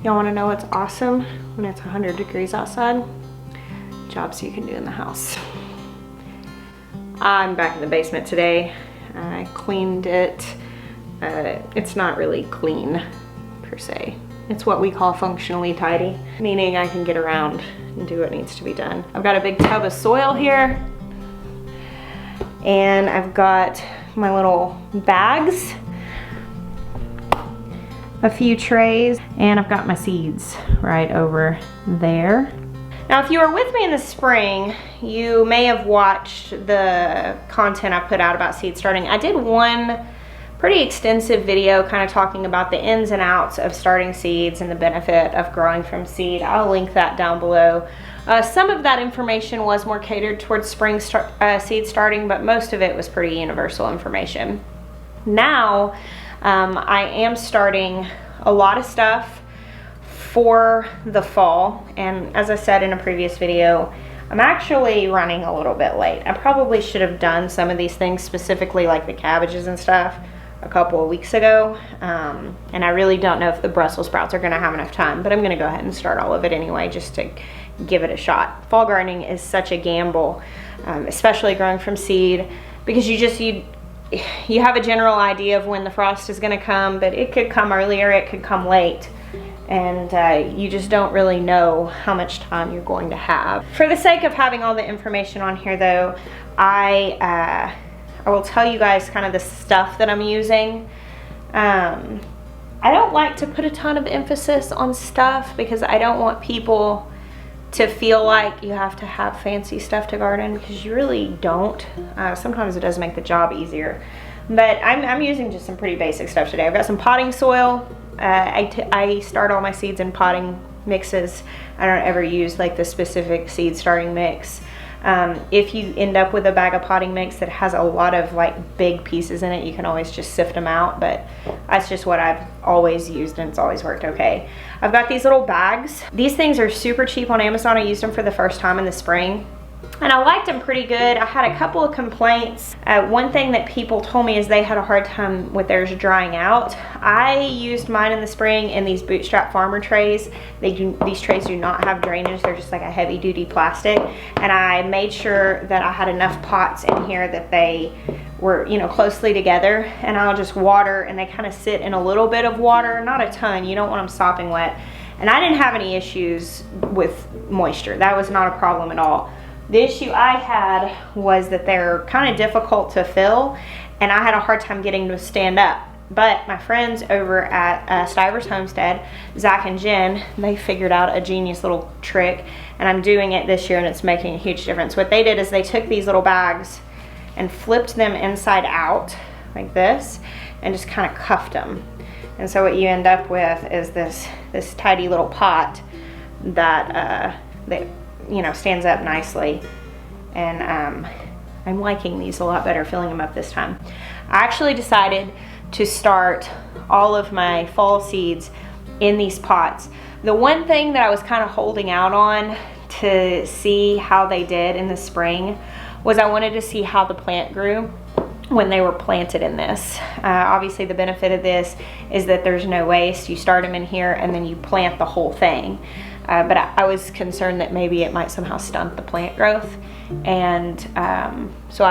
Y'all wanna know what's awesome when it's 100 degrees outside? Jobs you can do in the house. I'm back in the basement today. I cleaned it. It's not really clean per se. It's what we call functionally tidy, meaning I can get around and do what needs to be done. I've got a big tub of soil here, and I've got my little bags, a few trays, and I've got my seeds right over there. Now, if you were with me in the spring, you may have watched the content I put out about seed starting. I did one pretty extensive video kind of talking about the ins and outs of starting seeds and the benefit of growing from seed. I'll link that down below. Some of that information was more catered towards spring seed starting, but most of it was pretty universal information. Now, I am starting a lot of stuff for the fall, and as I said in a previous video, I'm actually running a little bit late. I probably should have done some of these things, specifically like the cabbages and stuff, a couple of weeks ago, and I really don't know if the Brussels sprouts are gonna have enough time, but I'm gonna go ahead and start all of it anyway just to give it a shot. Fall gardening is such a gamble, especially growing from seed, because you have a general idea of when the frost is gonna come, but it could come earlier, it could come late, and you just don't really know how much time you're going to have. For the sake of having all the information on here though, I will tell you guys kind of the stuff that I'm using. I don't like to put a ton of emphasis on stuff because I don't want people to feel like you have to have fancy stuff to garden, because you really don't. Sometimes it does make the job easier. But I'm using just some pretty basic stuff today. I've got some potting soil. I start all my seeds in potting mixes. I don't ever use like the specific seed starting mix. If you end up with a bag of potting mix that has a lot of like big pieces in it, you can always just sift them out, but that's just what I've always used and it's always worked okay. I've got these little bags. These things are super cheap on Amazon. I used them for the first time in the spring, and I liked them pretty good. I had a couple of complaints. One thing that people told me is they had a hard time with theirs drying out. I used mine in the spring in these Bootstrap Farmer trays. These trays do not have drainage. They're just like a heavy duty plastic. And I made sure that I had enough pots in here that they were, you know, closely together, and I'll just water, and they kind of sit in a little bit of water, not a ton. You don't want them sopping wet. And I didn't have any issues with moisture. That was not a problem at all. The issue I had was that they're kind of difficult to fill, and I had a hard time getting them to stand up. But my friends over at Stivers Homestead, Zach and Jen, they figured out a genius little trick, and I'm doing it this year and it's making a huge difference. What they did is they took these little bags and flipped them inside out like this and just kind of cuffed them. And so what you end up with is this tidy little pot that you know, stands up nicely. And I'm liking these a lot better, filling them up this time. I actually decided to start all of my fall seeds in these pots. The one thing that I was kind of holding out on to see how they did in the spring was I wanted to see how the plant grew when they were planted in this. Obviously the benefit of this is that there's no waste. You start them in here and then you plant the whole thing. But I was concerned that maybe it might somehow stunt the plant growth. And so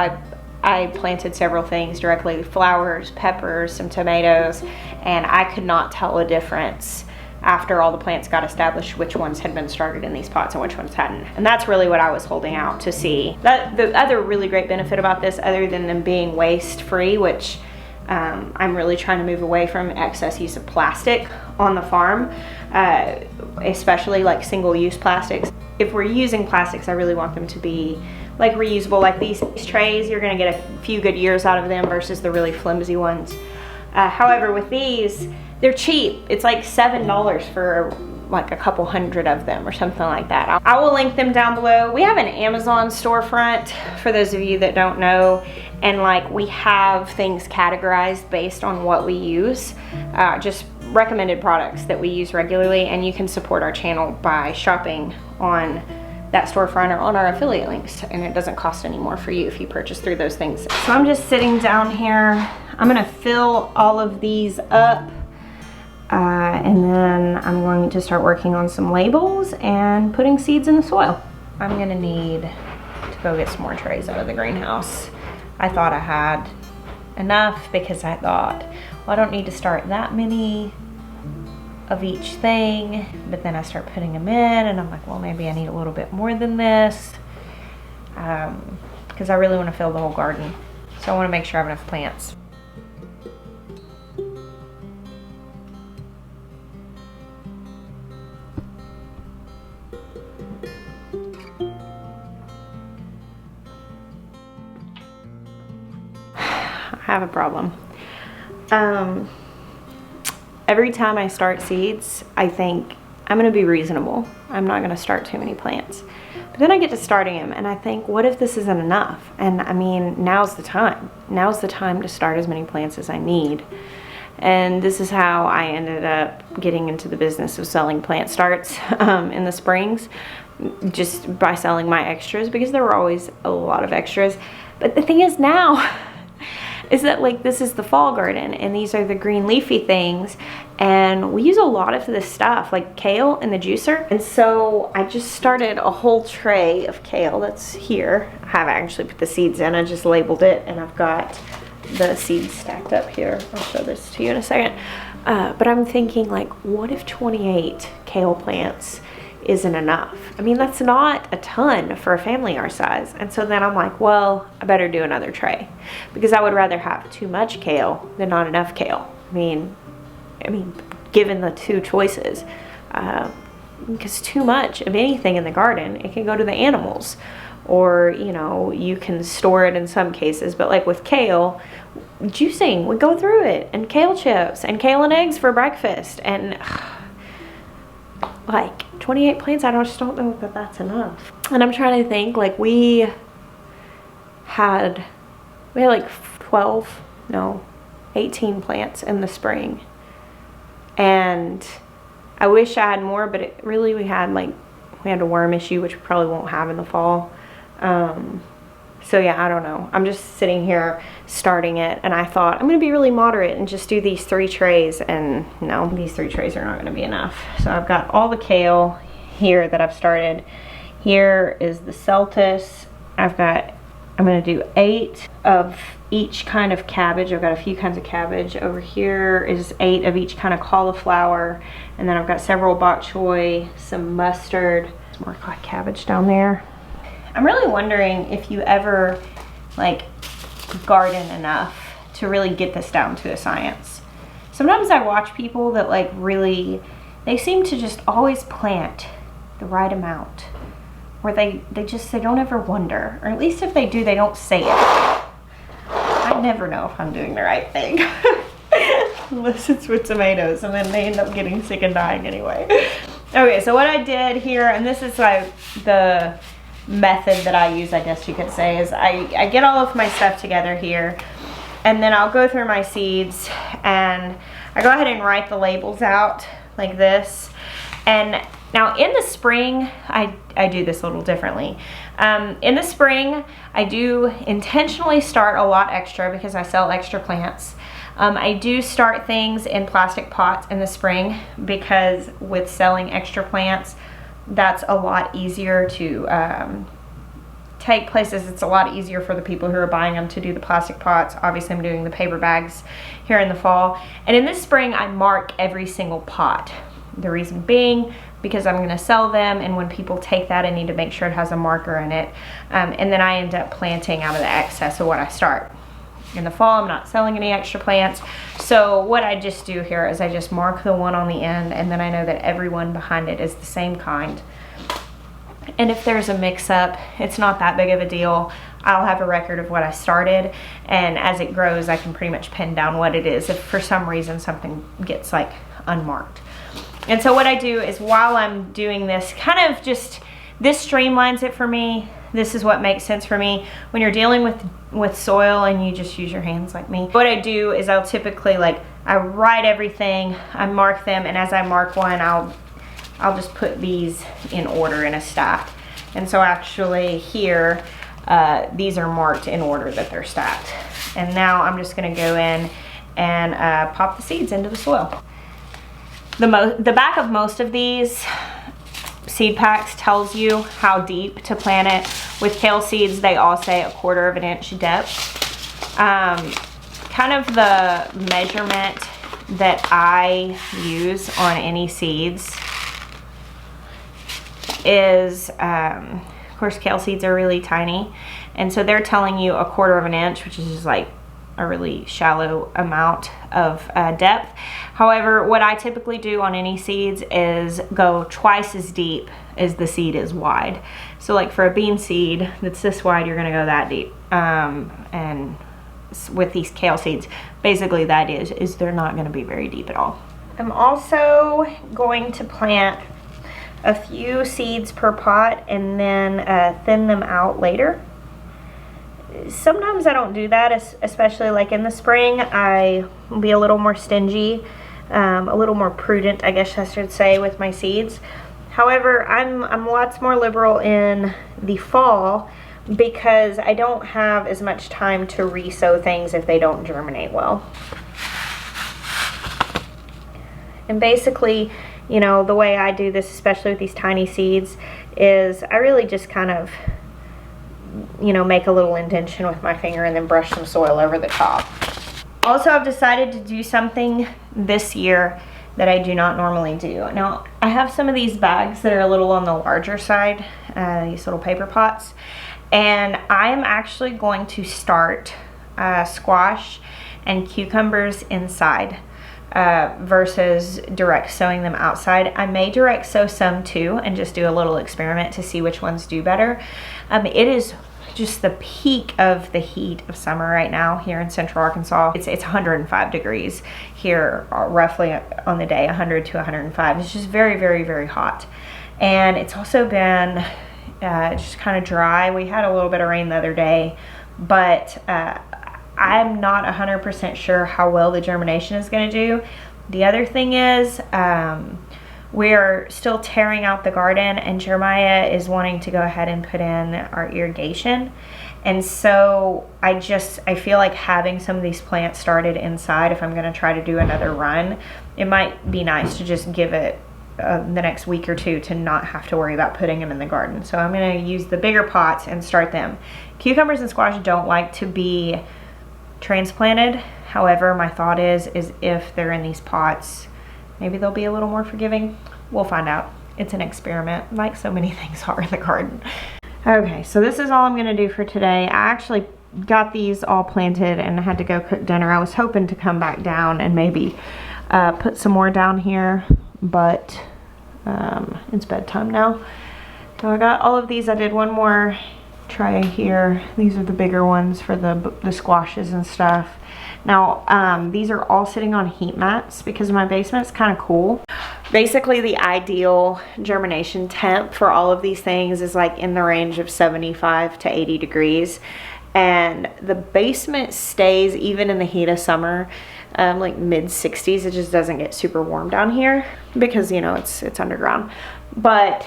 I planted several things directly, flowers, peppers, some tomatoes, and I could not tell a difference after all the plants got established which ones had been started in these pots and which ones hadn't. And that's really what I was holding out to see. The other really great benefit about this, other than them being waste free, which I'm really trying to move away from excess use of plastic on the farm, especially like single-use plastics. If we're using plastics, I really want them to be like reusable. Like these trays, you're gonna get a few good years out of them versus the really flimsy ones. However, with these, they're cheap. It's like $7 for like a couple hundred of them or something like that. I will link them down below. We have an Amazon storefront, for those of you that don't know, and like we have things categorized based on what we use, just recommended products that we use regularly, and you can support our channel by shopping on that storefront or on our affiliate links, and it doesn't cost any more for you if you purchase through those things. So I'm just sitting down here. I'm gonna fill all of these up. And then I'm going to start working on some labels and putting seeds in the soil. I'm gonna need to go get some more trays out of the greenhouse. I thought I had enough because I thought, well, I don't need to start that many of each thing, but then I start putting them in and I'm like, well, maybe I need a little bit more than this, because I really want to fill the whole garden. So I want to make sure I have enough plants. I have a problem. Every time I start seeds, I think I'm gonna be reasonable. I'm not gonna start too many plants. But then I get to starting them and I think, what if this isn't enough? And I mean, now's the time. Now's the time to start as many plants as I need. And this is how I ended up getting into the business of selling plant starts in the springs, just by selling my extras, because there were always a lot of extras. But the thing is now, is that like this is the fall garden and these are the green leafy things, and we use a lot of this stuff like kale in the juicer. And so I just started a whole tray of kale that's here. I haven't actually put the seeds in, I just labeled it, and I've got the seeds stacked up here. I'll show this to you in a second. But I'm thinking, like, what if 28 kale plants isn't enough? I mean, that's not a ton for a family our size. And so then I'm like, well, I better do another tray, because I would rather have too much kale than not enough kale. I mean, given the two choices, because too much of anything in the garden, it can go to the animals, or, you know, you can store it in some cases. But like with kale, juicing would go through it, and kale chips and kale and eggs for breakfast, and like 28 plants, I just don't know that that's enough. And I'm trying to think, like we had like 18 plants in the spring, and I wish I had more, but we had a worm issue, which we probably won't have in the fall. So yeah, I don't know. I'm just sitting here starting it, and I thought I'm gonna be really moderate and just do these 3 trays, and no, these 3 trays are not gonna be enough. So I've got all the kale here that I've started. Here is the Celtis. I'm gonna do 8 of each kind of cabbage. I've got a few kinds of cabbage. Over here is 8 of each kind of cauliflower, and then I've got several bok choy, some mustard, some more cabbage down there. I'm really wondering if you ever like garden enough to really get this down to a science. Sometimes I watch people that like really, they seem to just always plant the right amount, or they don't ever wonder, or at least if they do, they don't say it. I never know if I'm doing the right thing. Unless it's with tomatoes, and then they end up getting sick and dying anyway. Okay, so what I did here, and this is like the method that I use, I guess you could say, is I get all of my stuff together here, and then I'll go through my seeds and I go ahead and write the labels out like this. And now in the spring, I do this a little differently. In the spring, I do intentionally start a lot extra because I sell extra plants. I do start things in plastic pots in the spring because with selling extra plants, that's a lot easier to take places. It's a lot easier for the people who are buying them to do the plastic pots. Obviously I'm doing the paper bags here in the fall. And in this spring I mark every single pot. The reason being because I'm going to sell them, and when people take that I need to make sure it has a marker in it, and then I end up planting out of the excess of what I start. In the fall I'm not selling any extra plants, so what I just do here is I just mark the one on the end, and then I know that everyone behind it is the same kind. And if there's a mix-up, it's not that big of a deal. I'll have a record of what I started, and as it grows I can pretty much pin down what it is if for some reason something gets like unmarked. And so what I do is while I'm doing this, kind of just, this streamlines it for me. This is what makes sense for me. When you're dealing with soil and you just use your hands like me, what I do is I'll typically I write everything, I mark them, and as I mark one, I'll just put these in order in a stack. And so actually here, these are marked in order that they're stacked. And now I'm just gonna go in and pop the seeds into the soil. The back of most of these seed packs tells you how deep to plant it. With kale seeds, they all say 1/4 of an inch depth. Kind of the measurement that I use on any seeds is, of course, kale seeds are really tiny, and so they're telling you 1/4 of an inch, which is just like a really shallow amount of depth. However, what I typically do on any seeds is go twice as deep as the seed is wide. So like for a bean seed that's this wide, you're gonna go that deep. And with these kale seeds, basically the idea is they're not gonna be very deep at all. I'm also going to plant a few seeds per pot and then thin them out later. Sometimes I don't do that, especially like in the spring. I will be a little more stingy, a little more prudent, I guess I should say, with my seeds. However, I'm lots more liberal in the fall because I don't have as much time to re-sow things if they don't germinate well. And basically, you know, the way I do this, especially with these tiny seeds, is I really just kind of, you know, make a little indentation with my finger and then brush some soil over the top. Also, I've decided to do something this year that I do not normally do. Now, I have some of these bags that are a little on the larger side, these little paper pots, and I'm actually going to start squash and cucumbers inside versus direct sowing them outside. I may direct sow some too and just do a little experiment to see which ones do better. It is just the peak of the heat of summer right now here in Central Arkansas. It's 105 degrees here, roughly on the day, 100 to 105. It's just very, very, very hot. And it's also been just kind of dry. We had a little bit of rain the other day, but I'm not 100% sure how well the germination is going to do. The other thing is, we're still tearing out the garden, and Jeremiah is wanting to go ahead and put in our irrigation. And so I feel like having some of these plants started inside, if I'm going to try to do another run, it might be nice to just give it the next week or two to not have to worry about putting them in the garden. So I'm going to use the bigger pots and start them. Cucumbers and squash don't like to be transplanted. However, my thought is if they're in these pots, maybe they'll be a little more forgiving. We'll find out. It's an experiment, like so many things are in the garden. Okay, so this is all I'm gonna do for today. I actually got these all planted and had to go cook dinner. I was hoping to come back down and maybe put some more down here, but it's bedtime now. So I got all of these. I did one more tray here. These are the bigger ones for the squashes and stuff. Now, these are all sitting on heat mats because my basement's kind of cool. Basically, the ideal germination temp for all of these things is like in the range of 75 to 80 degrees. And the basement stays, even in the heat of summer, like mid 60s. It just doesn't get super warm down here because, you know, it's underground. But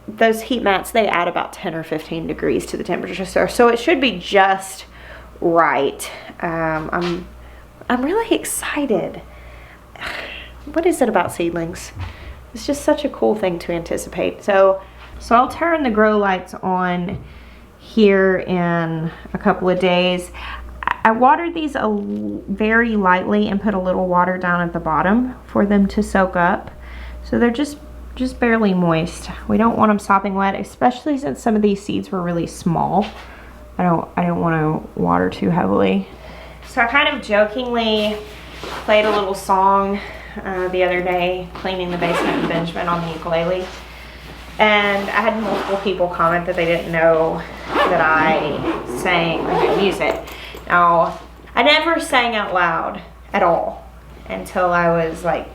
those heat mats, they add about 10 or 15 degrees to the temperature. So it should be just right. I'm really excited. What is it about seedlings? It's just such a cool thing to anticipate. So I'll turn the grow lights on here in a couple of days. I watered these very lightly and put a little water down at the bottom for them to soak up. So they're just barely moist. We don't want them sopping wet, especially since some of these seeds were really small. I don't want to water too heavily. So I kind of jokingly played a little song the other day, cleaning the basement with Benjamin on the ukulele. And I had multiple people comment that they didn't know that I sang or did music. Now, I never sang out loud at all until I was like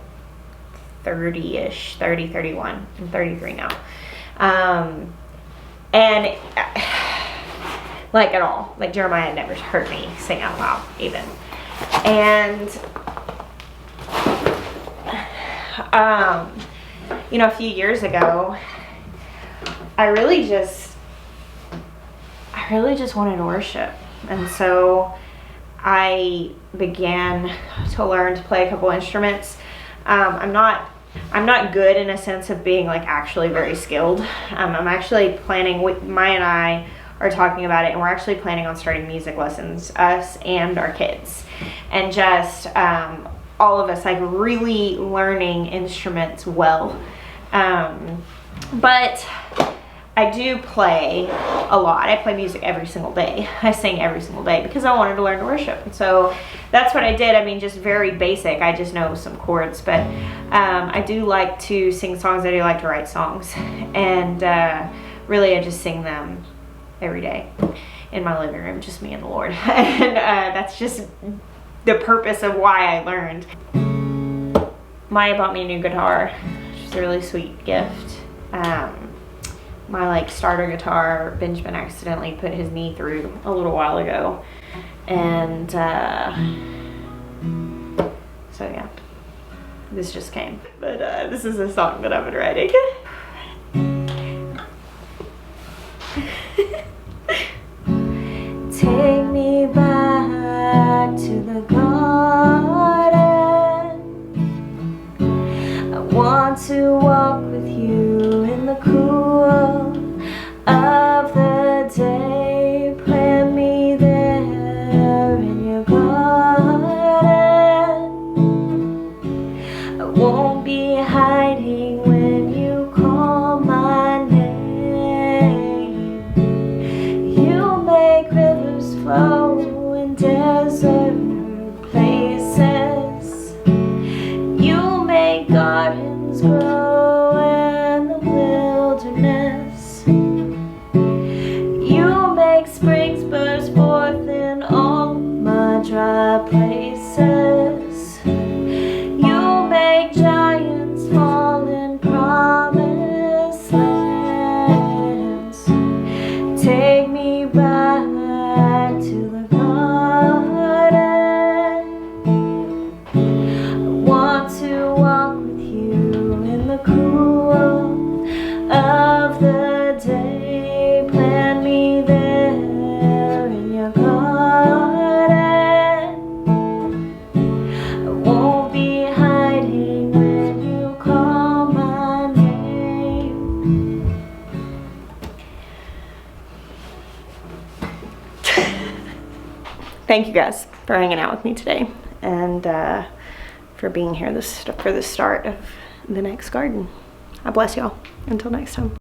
30-ish, 30, 31. I'm 33 now. And like at all. Like Jeremiah had never heard me sing out loud even. And you know, a few years ago, I really just wanted to worship. And so I began to learn to play a couple instruments. I'm not good in a sense of being like actually very skilled. I'm actually planning, Maya and I are talking about it, and we're actually planning on starting music lessons, us and our kids, and just all of us like really learning instruments well. But I do play a lot. I play music every single day. I sing every single day because I wanted to learn to worship. And so that's what I did. I mean, just very basic. I just know some chords, but I do like to sing songs. I do like to write songs. And really, I just sing them every day in my living room, just me and the Lord. And that's just the purpose of why I learned. Maya bought me a new guitar, which is a really sweet gift. My like starter guitar, Benjamin accidentally put his knee through a little while ago, and so yeah, this just came. But this is a song that I've been writing. Take me back to the garden. I want to walk with you in the cool of the day. Plant me there in your garden. I won't be hiding when you call my name. You make rivers flow in desert places. You make gardens grow in the wilderness. You make springs burst forth in all my dry places. You make giants fall in promised lands. Take me back to the garden. I want to walk with you in the cool of the day. Plant me there in your garden. I won't be hiding when you call my name. Thank you guys for hanging out with me today, and for being here for the start of the next garden. I bless y'all. Until next time.